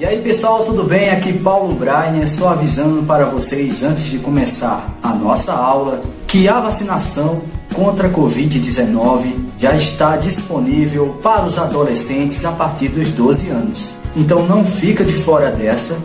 E aí pessoal, tudo bem? Aqui Paulo Brainer, só avisando para vocês antes de começar a nossa aula que a vacinação contra a Covid-19 já está disponível para os adolescentes a partir dos 12 anos. Então não fica de fora dessa,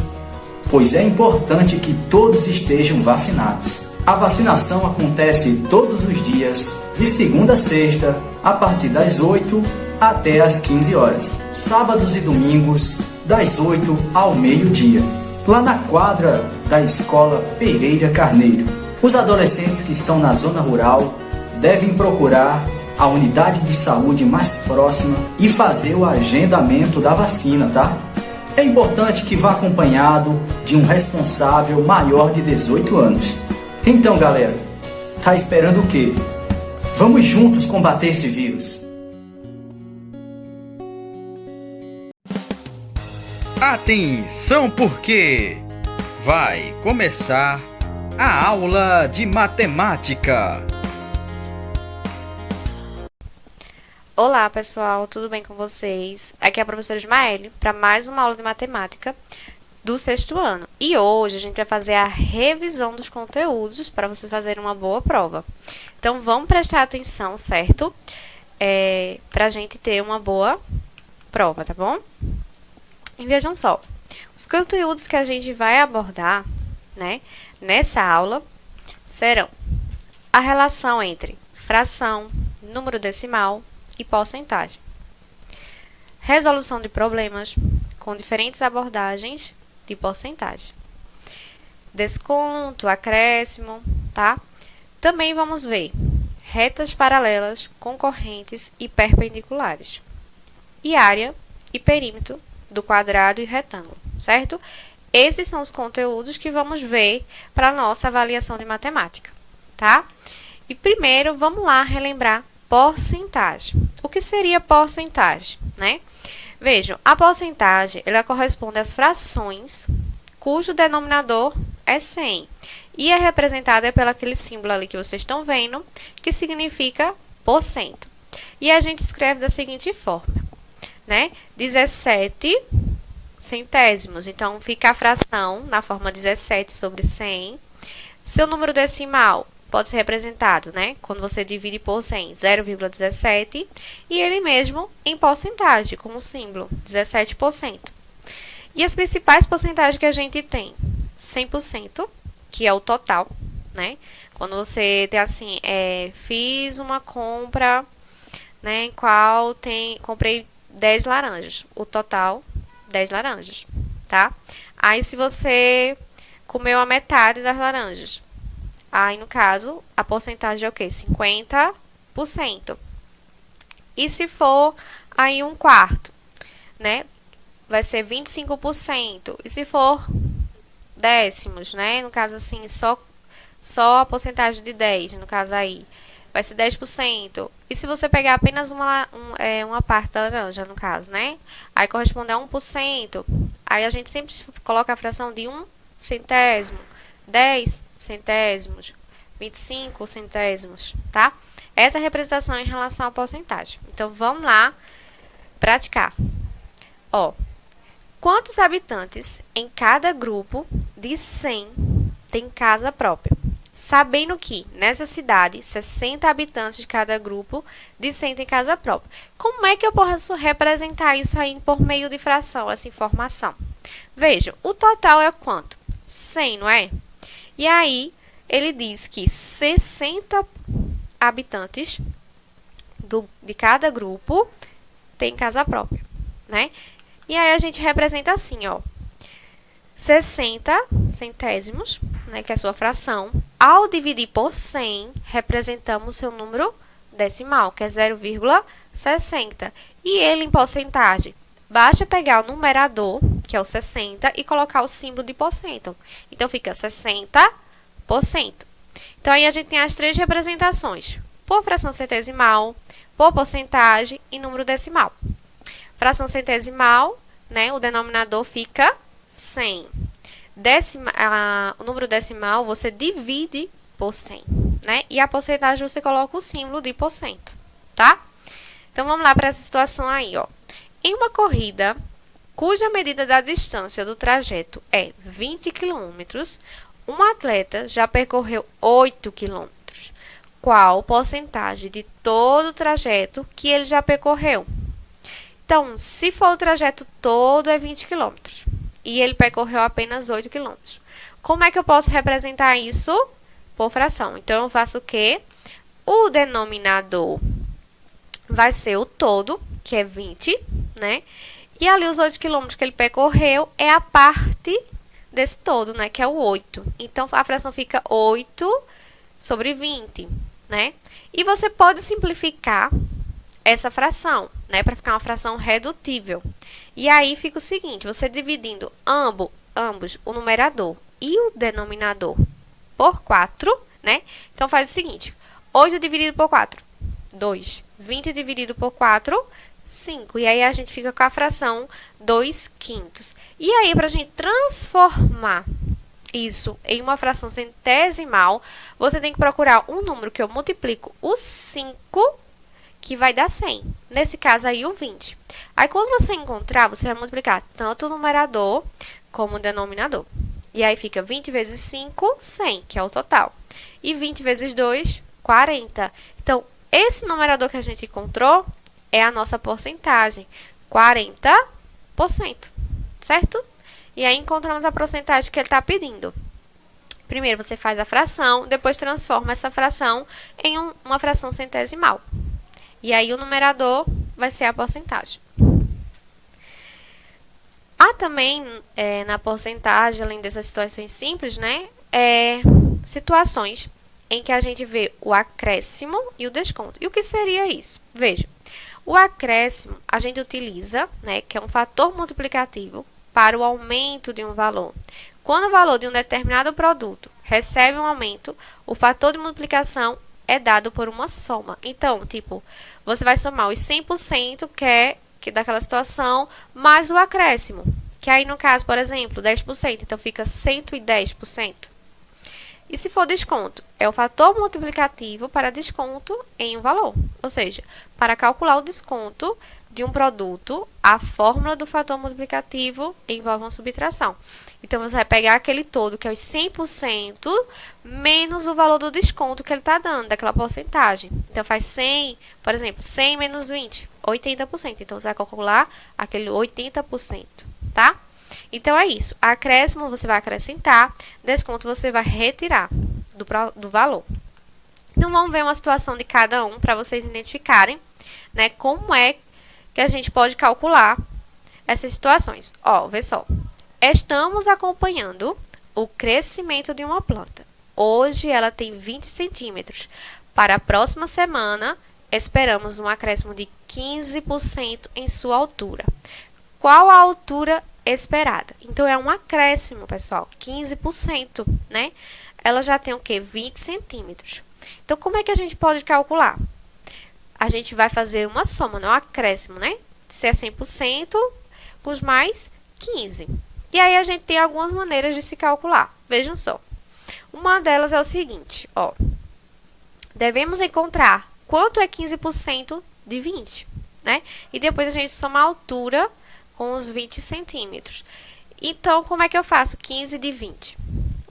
pois é importante que todos estejam vacinados. A vacinação acontece todos os dias, de segunda a sexta, a partir das 8 até as 15 horas. Sábados e domingos, das 8 ao meio-dia, lá na quadra da Escola Pereira Carneiro. Os adolescentes que estão na zona rural devem procurar a unidade de saúde mais próxima e fazer o agendamento da vacina, tá? É importante que vá acompanhado de um responsável maior de 18 anos. Então, galera, tá esperando o quê? Vamos juntos combater esse vírus. Atenção, porque vai começar a aula de matemática. Olá pessoal, tudo bem com vocês? Aqui é a professora Ismaele para mais uma aula de matemática do sexto ano. E hoje a gente vai fazer a revisão dos conteúdos para vocês fazerem uma boa prova. Então vamos prestar atenção, certo? Para a gente ter uma boa prova, tá bom? E vejam só, os conteúdos que a gente vai abordar, né, nessa aula serão a relação entre fração, número decimal e porcentagem, resolução de problemas com diferentes abordagens de porcentagem, desconto, acréscimo, tá? Também vamos ver retas paralelas, concorrentes e perpendiculares, e área e perímetro do quadrado e retângulo, certo? Esses são os conteúdos que vamos ver para a nossa avaliação de matemática, tá? E primeiro, vamos lá relembrar porcentagem. O que seria porcentagem, né? Vejam, a porcentagem, ela corresponde às frações cujo denominador é 100 e é representada pelo aquele símbolo ali que vocês estão vendo, que significa por cento. E a gente escreve da seguinte forma, né? 17 centésimos. Então, fica a fração na forma 17 sobre 100. Seu número decimal pode ser representado, né? Quando você divide por 100, 0,17. E ele mesmo em porcentagem, como símbolo, 17%. E as principais porcentagens que a gente tem? 100%, que é o total, né? Quando você tem assim, fiz uma compra, né? Em qual comprei 10 laranjas. O total, 10 laranjas, tá? Aí, se você comeu a metade das laranjas, aí, no caso, a porcentagem é o quê? 50%. E se for aí um quarto, né? Vai ser 25%. E se for décimos, né? No caso, assim, só a porcentagem de 10, no caso aí, vai ser 10%. E se você pegar apenas uma parte da laranja, no caso, né? Aí corresponde a 1%. Aí a gente sempre coloca a fração de 1 centésimo, 10 centésimos, 25 centésimos, tá? Essa é a representação em relação à porcentagem. Então, vamos lá praticar. Ó, quantos habitantes em cada grupo de 100 tem casa própria? Sabendo que, nessa cidade, 60 habitantes de cada grupo de 100 tem casa própria. Como é que eu posso representar isso aí por meio de fração, essa informação? Vejam, o total é quanto? 100, não é? E aí, ele diz que 60 habitantes de cada grupo tem casa própria, né? E aí, a gente representa assim, ó. 60 centésimos, né, que é a sua fração. Ao dividir por 100, representamos seu número decimal, que é 0,60. E ele em porcentagem, basta pegar o numerador, que é o 60, e colocar o símbolo de porcento. Então, fica 60%. Então, aí a gente tem as três representações, por fração centesimal, por porcentagem e número decimal. Fração centesimal, né, o denominador fica 100. O número decimal você divide por 100, né? E a porcentagem você coloca o símbolo de porcento, tá? Então, vamos lá para essa situação aí, ó. Em uma corrida cuja medida da distância do trajeto é 20 km, um atleta já percorreu 8 km. Qual porcentagem de todo o trajeto que ele já percorreu? Então, se for o trajeto todo é 20 km e ele percorreu apenas 8 km. Como é que eu posso representar isso? Por fração. Então, eu faço o quê? O denominador vai ser o todo, que é 20, né? E ali os 8 km que ele percorreu é a parte desse todo, né? Que é o 8. Então, a fração fica 8 sobre 20, né? E você pode simplificar essa fração, né? Para ficar uma fração redutível. E aí fica o seguinte, você dividindo ambos, o numerador e o denominador por 4, né? Então, faz o seguinte, 8 dividido por 4, 2. 20 dividido por 4, 5. E aí, a gente fica com a fração 2/5. E aí, para a gente transformar isso em uma fração centesimal, você tem que procurar um número que eu multiplico o 5, que vai dar 100. Nesse caso aí, o 20. Aí, quando você encontrar, você vai multiplicar tanto o numerador como o denominador. E aí, fica 20 vezes 5, 100, que é o total. E 20 vezes 2, 40. Então, esse numerador que a gente encontrou é a nossa porcentagem, 40%, certo? E aí, encontramos a porcentagem que ele está pedindo. Primeiro, você faz a fração, depois transforma essa fração em uma fração centesimal. E aí, o numerador vai ser a porcentagem. Há também, na porcentagem, além dessas situações simples, né, situações em que a gente vê o acréscimo e o desconto. E o que seria isso? Veja, o acréscimo a gente utiliza, né, que é um fator multiplicativo para o aumento de um valor. Quando o valor de um determinado produto recebe um aumento, o fator de multiplicação é dado por uma soma. Então, tipo, você vai somar os 100% que daquela situação, mais o acréscimo, que aí no caso, por exemplo, 10%, então fica 110%. E se for desconto, é o fator multiplicativo para desconto em um valor. Ou seja, para calcular o desconto de um produto, a fórmula do fator multiplicativo envolve uma subtração. Então, você vai pegar aquele todo, que é os 100%, menos o valor do desconto que ele está dando, daquela porcentagem. Então, faz 100, por exemplo, 100 menos 20, 80%. Então, você vai calcular aquele 80%, tá? Então, é isso. Acréscimo você vai acrescentar, desconto você vai retirar do valor. Então, vamos ver uma situação de cada um para vocês identificarem, né, como é que a gente pode calcular essas situações. Ó, vê só. Estamos acompanhando o crescimento de uma planta. Hoje ela tem 20 centímetros. Para a próxima semana, esperamos um acréscimo de 15% em sua altura. Qual a altura esperada? Então, é um acréscimo, pessoal, 15%, né? Ela já tem o quê? 20 centímetros. Então, como é que a gente pode calcular? A gente vai fazer uma soma, não é um acréscimo, né? Se é 100%, com os mais 15. E aí, a gente tem algumas maneiras de se calcular. Vejam só. Uma delas é o seguinte, ó. Devemos encontrar quanto é 15% de 20, né? E depois a gente soma a altura com os 20 centímetros. Então, como é que eu faço 15 de 20?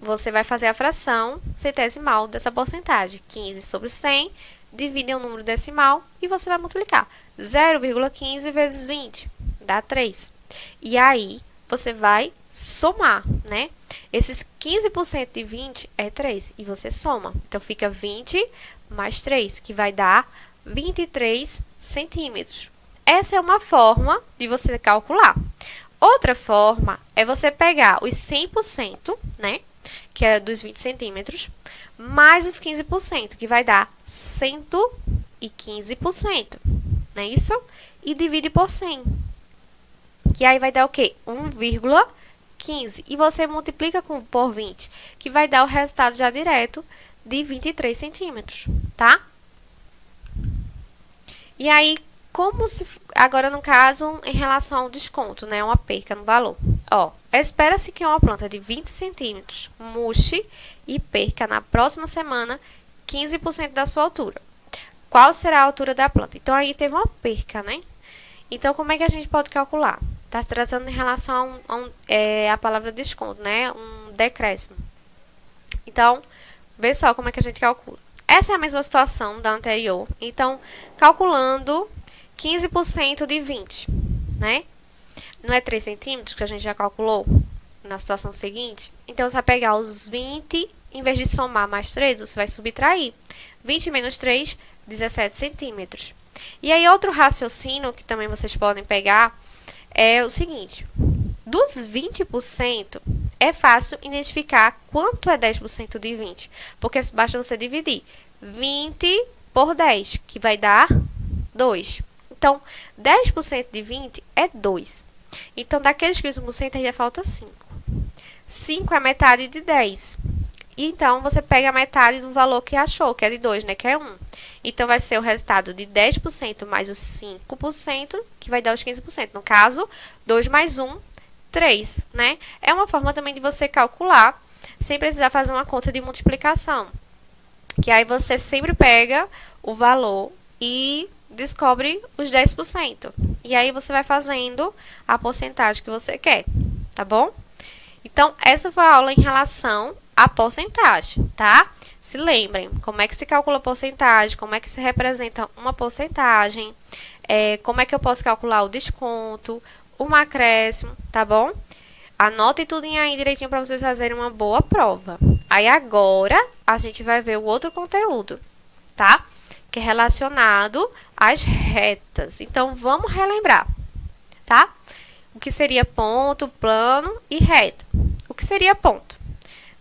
Você vai fazer a fração centesimal dessa porcentagem. 15 sobre 100, divide em um número decimal e você vai multiplicar. 0,15 vezes 20 dá 3. E aí, você vai somar, né? Esses 15% de 20 é 3 e você soma. Então, fica 20 mais 3, que vai dar 23 centímetros. Essa é uma forma de você calcular. Outra forma é você pegar os 100%, né? Que é dos 20 centímetros, mais os 15%, que vai dar 115%. Não é isso? E divide por 100. Que aí vai dar o quê? 1,15. E você multiplica por 20, que vai dar o resultado já direto de 23 centímetros, tá? E aí, como se... Agora, no caso, em relação ao desconto, né? Uma perca no valor. Ó, espera-se que uma planta de 20 centímetros murche e perca na próxima semana 15% da sua altura. Qual será a altura da planta? Então, aí teve uma perca, né? Então, como é que a gente pode calcular? Está se tratando em relação a palavra desconto, né? Um decréscimo. Então, vê só como é que a gente calcula. Essa é a mesma situação da anterior. Então, calculando 15% de 20, né? Não é 3 centímetros que a gente já calculou na situação seguinte? Então, você vai pegar os 20, em vez de somar mais 3, você vai subtrair. 20 menos 3, 17 centímetros. E aí, outro raciocínio que também vocês podem pegar é o seguinte. Dos 20%, é fácil identificar quanto é 10% de 20. Porque basta você dividir 20 por 10, que vai dar 2. Então, 10% de 20 é 2. Então, daqueles 15% ainda falta 5. 5 é metade de 10. Então, você pega a metade do valor que achou, que é de 2, né? Que é 1. Então, vai ser o resultado de 10% mais os 5%, que vai dar os 15%. No caso, 2 mais 1, 3, né? É uma forma também de você calcular, sem precisar fazer uma conta de multiplicação. Que aí você sempre pega o valor e descobre os 10%. E aí você vai fazendo a porcentagem que você quer, tá bom? Então, essa foi a aula em relação à porcentagem, tá? Se lembrem, como é que se calcula a porcentagem, como é que se representa uma porcentagem, como é que eu posso calcular o desconto, o acréscimo, tá bom? Anotem tudo aí direitinho para vocês fazerem uma boa prova. Aí agora, a gente vai ver o outro conteúdo, tá? Que é relacionado às retas. Então, vamos relembrar, tá? O que seria ponto, plano e reta. O que seria ponto?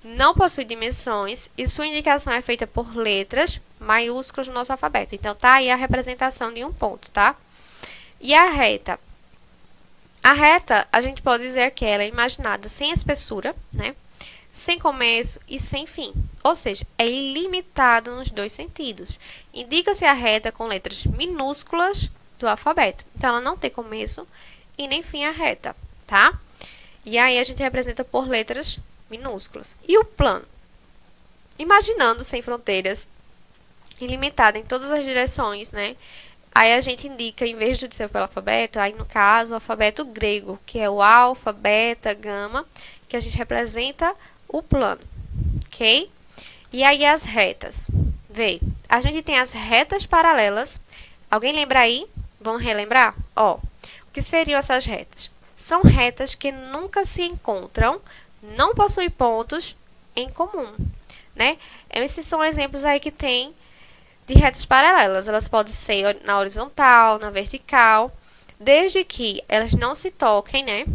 Não possui dimensões e sua indicação é feita por letras maiúsculas no nosso alfabeto. Então, tá aí a representação de um ponto, tá? E a reta? A reta, a gente pode dizer que ela é imaginada sem espessura, né? Sem começo e sem fim. Ou seja, é ilimitada nos dois sentidos. Indica-se a reta com letras minúsculas do alfabeto. Então, ela não tem começo e nem fim a reta, tá? E aí, a gente representa por letras minúsculas. E o plano? Imaginando sem fronteiras, ilimitado em todas as direções, né? Aí a gente indica, em vez de ser pelo alfabeto, aí no caso, o alfabeto grego, que é o alfa, beta, gama, que a gente representa o plano, ok? E aí as retas. Vê, a gente tem as retas paralelas. Alguém lembra aí? Vamos relembrar? Ó, o que seriam essas retas? São retas que nunca se encontram, não possuem pontos em comum, né? Esses são exemplos aí que tem de retas paralelas. Elas podem ser na horizontal, na vertical, desde que elas não se toquem, né?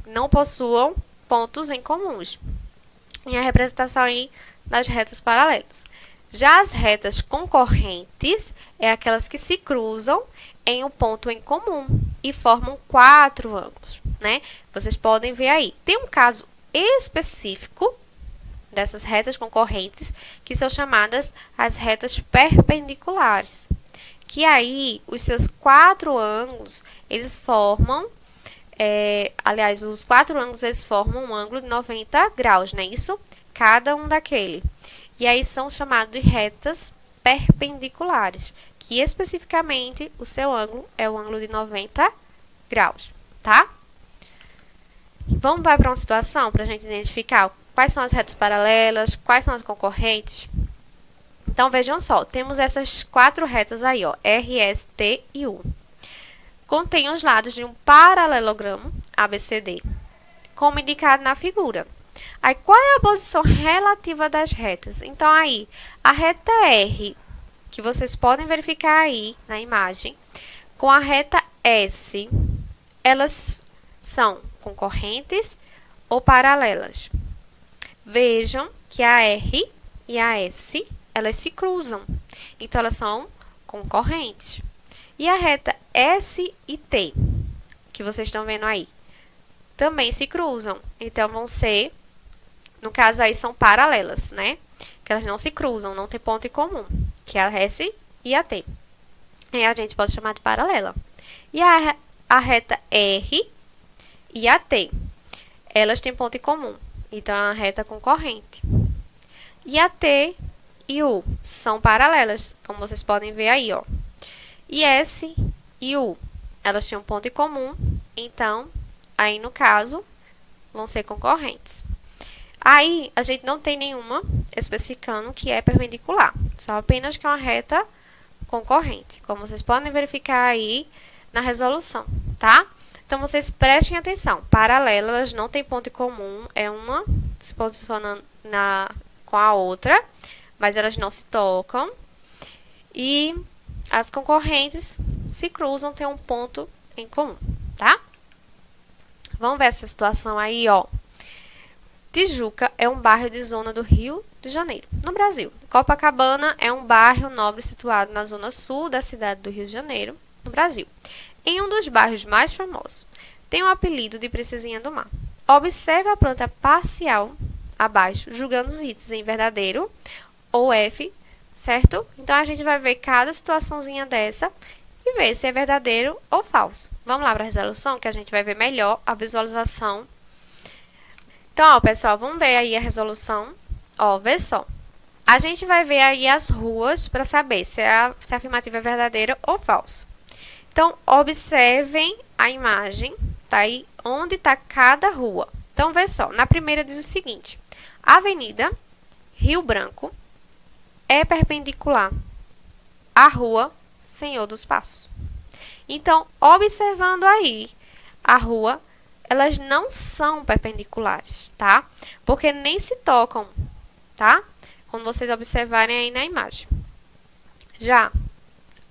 Não possuam pontos em comuns. E a representação aí das retas paralelas. Já as retas concorrentes é aquelas que se cruzam em um ponto em comum e formam 4 ângulos, né? Vocês podem ver aí. Tem um caso específico dessas retas concorrentes, que são chamadas as retas perpendiculares. Que aí, os seus 4 ângulos, eles formam, aliás, os 4 ângulos, eles formam um ângulo de 90 graus, não é isso? Cada um daquele. E aí, são chamados de retas perpendiculares, que especificamente, o seu ângulo é o ângulo de 90 graus, tá? Vamos para uma situação para a gente identificar quais são as retas paralelas, quais são as concorrentes. Então, vejam só, temos essas 4 retas aí, ó, R, S, T e U. Contém os lados de um paralelogramo ABCD, como indicado na figura. Aí, qual é a posição relativa das retas? Então, aí, a reta R, que vocês podem verificar aí na imagem, com a reta S, elas são concorrentes ou paralelas? Vejam que a R e a S, elas se cruzam. Então, elas são concorrentes. E a reta S e T, que vocês estão vendo aí, também se cruzam. Então, vão ser, no caso aí, são paralelas, né? Que elas não se cruzam, não tem ponto em comum, que é a S e a T. E a gente pode chamar de paralela. E a reta R e a T, elas têm ponto em comum. Então, é uma reta concorrente. E a T e U são paralelas, como vocês podem ver aí, ó. E S e U, elas têm um ponto em comum, então Aí, no caso, vão ser concorrentes. Aí, a gente não tem nenhuma especificando que é perpendicular, só apenas que é uma reta concorrente, como vocês podem verificar aí na resolução, tá? Então, vocês prestem atenção. Paralelas não tem ponto em comum, é uma se posicionando com a outra, mas elas não se tocam. E as concorrentes se cruzam, tem um ponto em comum, tá? Vamos ver essa situação aí, ó. Tijuca é um bairro de zona do Rio de Janeiro, no Brasil. Copacabana é um bairro nobre situado na zona sul da cidade do Rio de Janeiro, no Brasil. Em um dos bairros mais famosos, tem o apelido de Princesinha do Mar. Observe a planta parcial abaixo, julgando os itens em verdadeiro ou F, certo? Então, a gente vai ver cada situaçãozinha dessa e ver se é verdadeiro ou falso. Vamos lá para a resolução, que a gente vai ver melhor a visualização. Então, ó, pessoal, vamos ver aí a resolução. Ó, vê só. A gente vai ver aí as ruas para saber se a afirmativa é verdadeira ou falso. Então, observem a imagem, tá aí onde está cada rua. Então, vê só. Na primeira diz o seguinte: Avenida Rio Branco é perpendicular à Rua Senhor dos Passos. Então, observando aí a rua, elas não são perpendiculares, tá? Porque nem se tocam, tá? Quando vocês observarem aí na imagem. Já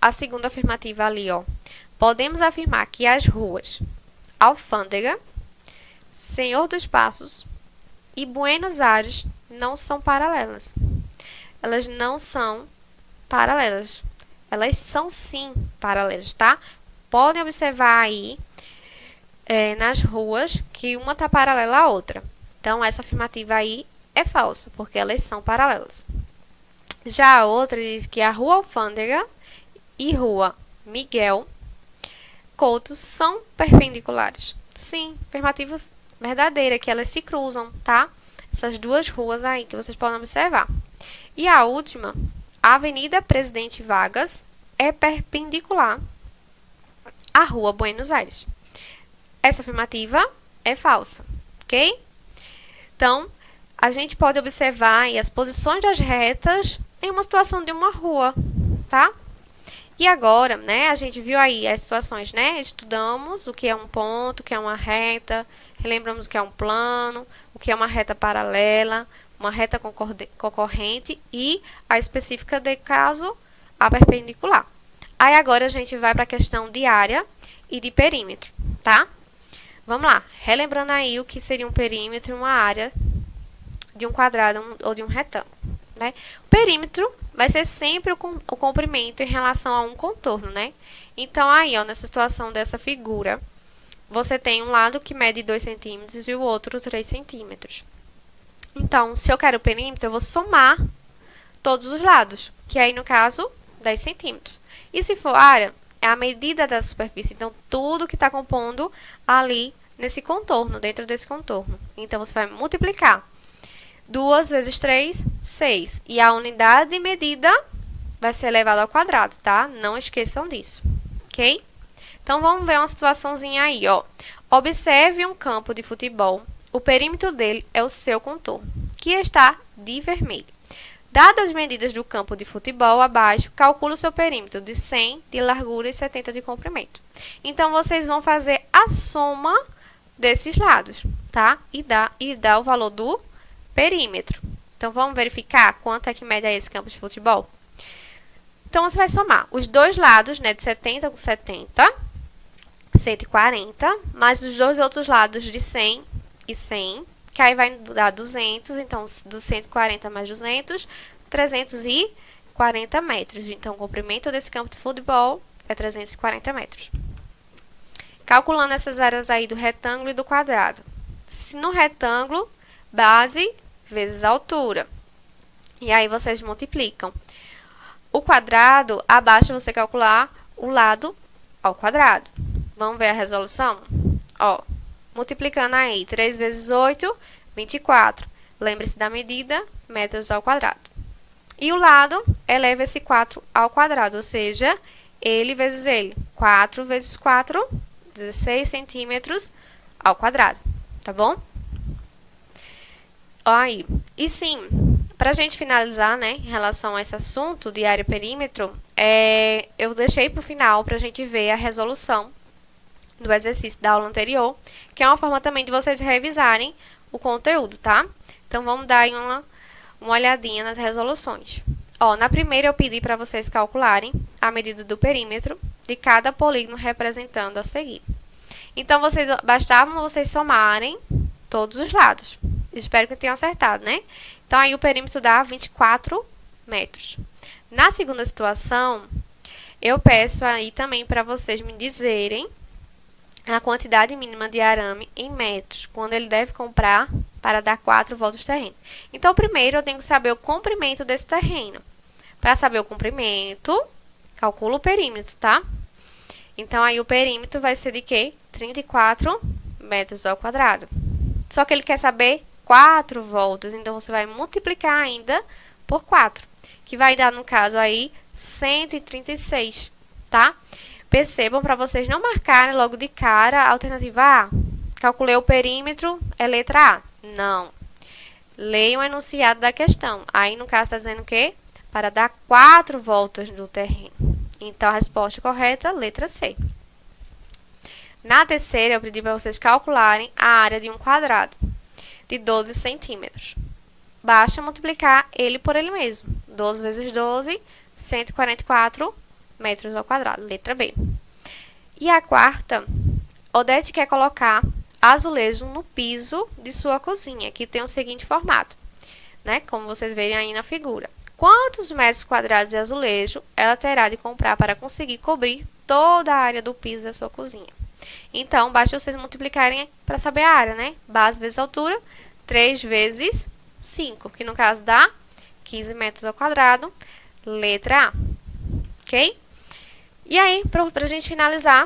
a segunda afirmativa ali, ó. Podemos afirmar que as ruas Alfândega, Senhor dos Passos e Buenos Aires não são paralelas. Elas não são paralelas. Elas são sim paralelas, tá? Podem observar aí nas ruas que uma está paralela à outra. Então, essa afirmativa aí é falsa, porque elas são paralelas. Já a outra diz que a Rua Alfândega e Rua Miguel Couto são perpendiculares. Sim, afirmativa verdadeira, que elas se cruzam, tá? Essas duas ruas aí que vocês podem observar. E a última, a Avenida Presidente Vargas é perpendicular à Rua Buenos Aires. Essa afirmativa é falsa, ok? Então, a gente pode observar aí as posições das retas em uma situação de uma rua, tá? E agora, né, a gente viu aí as situações, né? Estudamos o que é um ponto, o que é uma reta, relembramos o que é um plano, o que é uma reta paralela, uma reta concorrente e a específica de caso, a perpendicular. Aí agora a gente vai para a questão de área e de perímetro, tá? Vamos lá, relembrando aí o que seria um perímetro e uma área de um quadrado ou de um retângulo, né? O perímetro vai ser sempre o comprimento em relação a um contorno, né? Então, aí, ó, nessa situação dessa figura, você tem um lado que mede 2 centímetros e o outro 3 centímetros. Então, se eu quero o perímetro, eu vou somar todos os lados, que aí, no caso, 10 centímetros. E se for área, é a medida da superfície. Então, tudo que está compondo ali nesse contorno, dentro desse contorno. Então, você vai multiplicar. 2 vezes 3, 6. E a unidade de medida vai ser elevada ao quadrado, tá? Não esqueçam disso, ok? Então, vamos ver uma situaçãozinha aí, ó. Observe um campo de futebol. O perímetro dele é o seu contorno, que está de vermelho. Dadas as medidas do campo de futebol abaixo, calcule o seu perímetro de 100 de largura e 70 de comprimento. Então, vocês vão fazer a soma desses lados, tá? E dá o valor do perímetro. Então, vamos verificar quanto é que mede esse campo de futebol? Então, você vai somar os dois lados, né, de 70 com 70, 140, mais os dois outros lados de 100 e 100, que aí vai dar 200, então, dos 140 mais 200, 340 metros. Então, o comprimento desse campo de futebol é 340 metros. Calculando essas áreas aí do retângulo e do quadrado. Se no retângulo, base vezes a altura. E aí, vocês multiplicam. O quadrado, abaixo você calcular o lado ao quadrado. Vamos ver a resolução? Ó, multiplicando aí, 3 vezes 8, 24. Lembre-se da medida, metros ao quadrado. E o lado, eleva esse 4 ao quadrado, ou seja, ele vezes ele. 4 vezes 4, 16 centímetros ao quadrado, tá bom? Aí, e sim, pra gente finalizar, né, em relação a esse assunto de área e perímetro, eu deixei pro final pra gente ver a resolução do exercício da aula anterior, que é uma forma também de vocês revisarem o conteúdo, tá? Então, vamos dar aí uma olhadinha nas resoluções. Ó, na primeira eu pedi para vocês calcularem a medida do perímetro de cada polígono representando a seguir. Então, bastavam vocês somarem todos os lados. Espero que tenham acertado, né? Então, aí o perímetro dá 24 metros. Na segunda situação, eu peço aí também para vocês me dizerem a quantidade mínima de arame em metros, quando ele deve comprar para dar 4 voltas no terreno. Então, primeiro eu tenho que saber o comprimento desse terreno. Para saber o comprimento, calculo o perímetro, tá? Então, aí o perímetro vai ser de quê? 34 metros ao quadrado. Só que ele quer saber 4 voltas, então você vai multiplicar ainda por 4, que vai dar, no caso aí, 136, tá? Percebam para vocês não marcarem logo de cara a alternativa A. Calculei o perímetro, é letra A. Não. Leiam o enunciado da questão. Aí, no caso, está dizendo o quê? Para dar 4 voltas no terreno. Então, a resposta correta, letra C. Na terceira, eu pedi para vocês calcularem a área de um quadrado de 12 centímetros. Basta multiplicar ele por ele mesmo. 12 vezes 12, 144 metros ao quadrado. Letra B. E a quarta, Odete quer colocar azulejo no piso de sua cozinha, que tem o seguinte formato, né? Como vocês verem aí na figura. Quantos metros quadrados de azulejo ela terá de comprar para conseguir cobrir toda a área do piso da sua cozinha? Então, basta vocês multiplicarem para saber a área, né? Base vezes altura, 3 vezes 5, que no caso dá 15 metros ao quadrado, letra A. Ok? E aí, para a gente finalizar,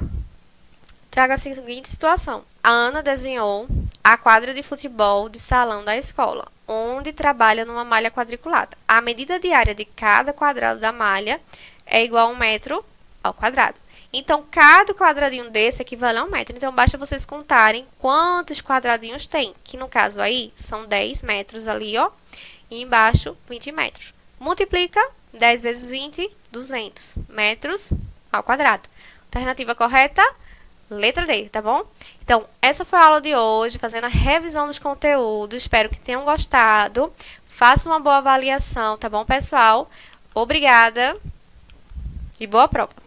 trago a seguinte situação. A Ana desenhou a quadra de futebol de salão da escola, onde trabalha numa malha quadriculada. A medida de área de cada quadrado da malha é igual a 1 metro ao quadrado. Então, cada quadradinho desse equivale a 1 metro. Então, basta vocês contarem quantos quadradinhos tem, que no caso aí são 10 metros ali, ó, e embaixo 20 metros. Multiplica 10 vezes 20, 200 metros ao quadrado. Alternativa correta, letra D, tá bom? Então, essa foi a aula de hoje, fazendo a revisão dos conteúdos. Espero que tenham gostado. Faça uma boa avaliação, tá bom, pessoal? Obrigada e boa prova!